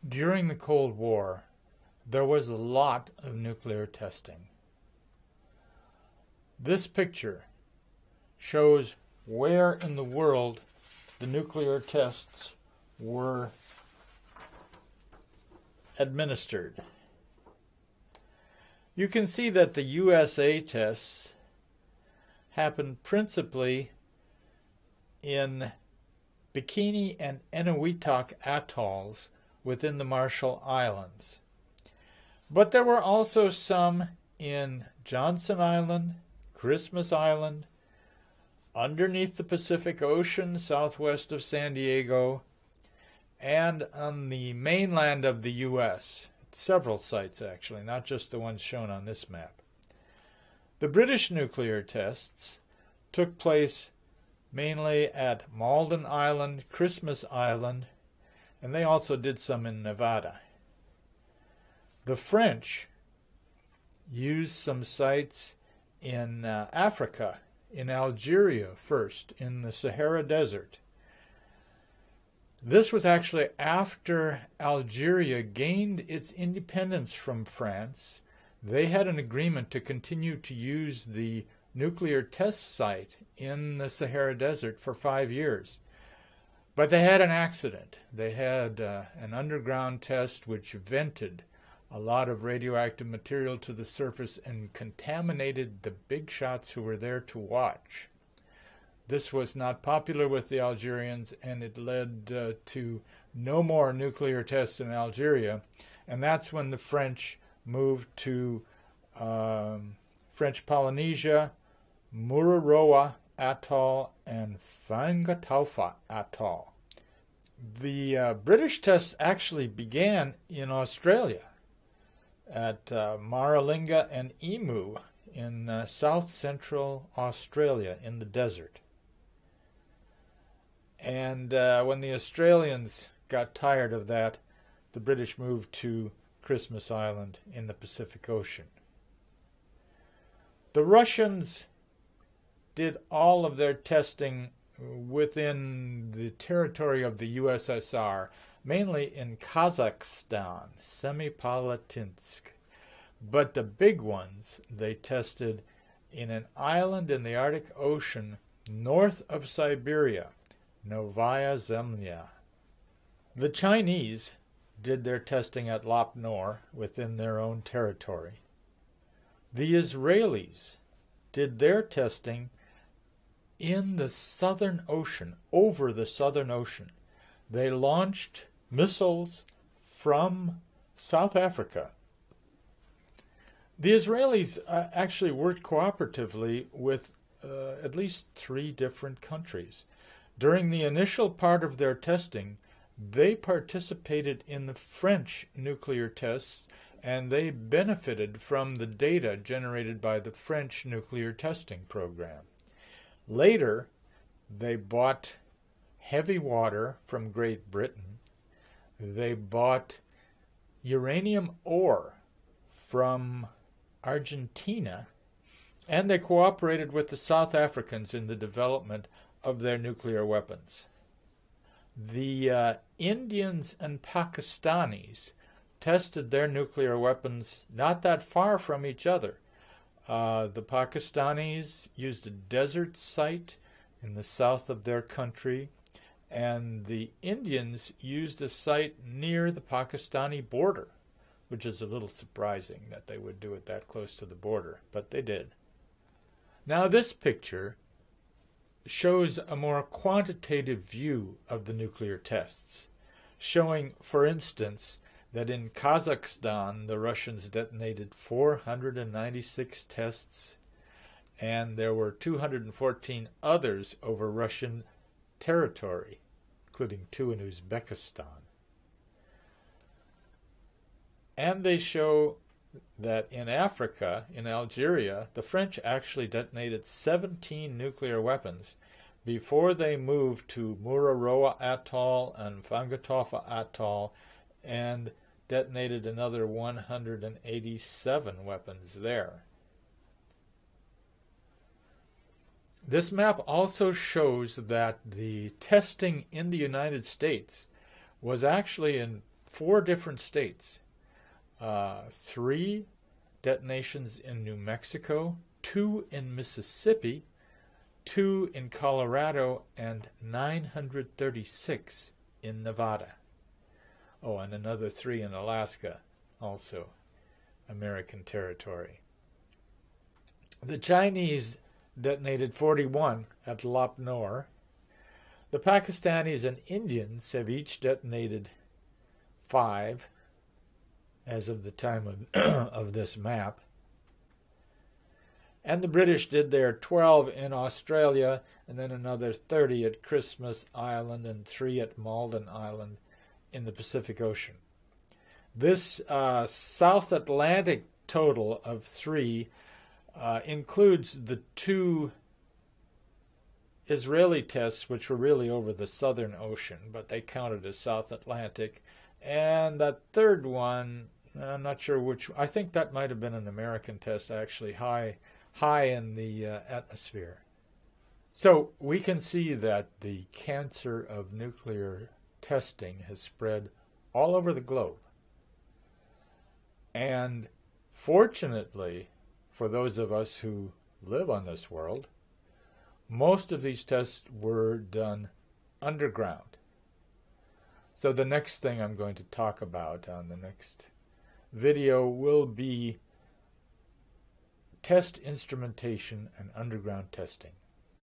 During the Cold War, there was a lot of nuclear testing. This picture shows where in the world the nuclear tests were administered. You can see that the USA tests happened principally in Bikini and Eniwetok atolls within the Marshall Islands. But there were also some in Johnson Island, Christmas Island, underneath the Pacific Ocean southwest of San Diego, and on the mainland of the U.S. Several sites, actually, not just the ones shown on this map. The British nuclear tests took place mainly at Malden Island, Christmas Island, and they also did some in Nevada. The French used some sites in Africa, in Algeria first, in the Sahara Desert. This was actually after Algeria gained its independence from France. They had an agreement to continue to use the nuclear test site in the Sahara Desert for 5 years. But they had an accident. They had an underground test which vented a lot of radioactive material to the surface and contaminated the big shots who were there to watch. This was not popular with the Algerians, and it led to no more nuclear tests in Algeria. And that's when the French moved to French Polynesia, Mururoa Atoll, and Fangataufa Atoll. The British tests actually began in Australia at Maralinga and Emu in south-central Australia in the desert. And when the Australians got tired of that, the British moved to Christmas Island in the Pacific Ocean. The Russians did all of their testing within the territory of the USSR, mainly in Kazakhstan, Semipalatinsk. But the big ones they tested in an island in the Arctic Ocean north of Siberia, Novaya Zemlya. The Chinese did their testing at Lop Nor within their own territory. The Israelis did their testing in the Southern Ocean, over the Southern Ocean. They launched missiles from South Africa. The Israelis actually worked cooperatively with at least 3 different countries. During the initial part of their testing, they participated in the French nuclear tests, and they benefited from the data generated by the French nuclear testing program. Later, they bought heavy water from Great Britain. They bought uranium ore from Argentina, and they cooperated with the South Africans in the development of their nuclear weapons. The Indians and Pakistanis tested their nuclear weapons not that far from each other. The Pakistanis used a desert site in the south of their country, and the Indians used a site near the Pakistani border, which is a little surprising that they would do it that close to the border, but they did. Now this picture shows a more quantitative view of the nuclear tests, showing, for instance, that in Kazakhstan the Russians detonated 496 tests, and there were 214 others over Russian territory, including 2 in Uzbekistan. And they show that in Africa, in Algeria, the French actually detonated 17 nuclear weapons before they moved to Mururoa Atoll and Fangataufa Atoll and detonated another 187 weapons there. This map also shows that the testing in the United States was actually in 4 different states. 3 detonations in New Mexico, 2 in Mississippi, 2 in Colorado, and 936 in Nevada. Oh, and another 3 in Alaska, also American territory. The Chinese detonated 41 at Lop Nor. The Pakistanis and Indians have each detonated 5 as of the time of this map. And the British did their 12 in Australia, and then another 30 at Christmas Island and 3 at Malden Island in the Pacific Ocean. This South Atlantic total of 3 includes the 2 Israeli tests, which were really over the Southern Ocean, but they counted as South Atlantic. And that third one, I'm not sure which. I think that might have been an American test, actually, high in the atmosphere. So we can see that the cancer of nuclear testing has spread all over the globe. And fortunately, for those of us who live on this world, most of these tests were done underground. So the next thing I'm going to talk about on the next video will be test instrumentation and underground testing.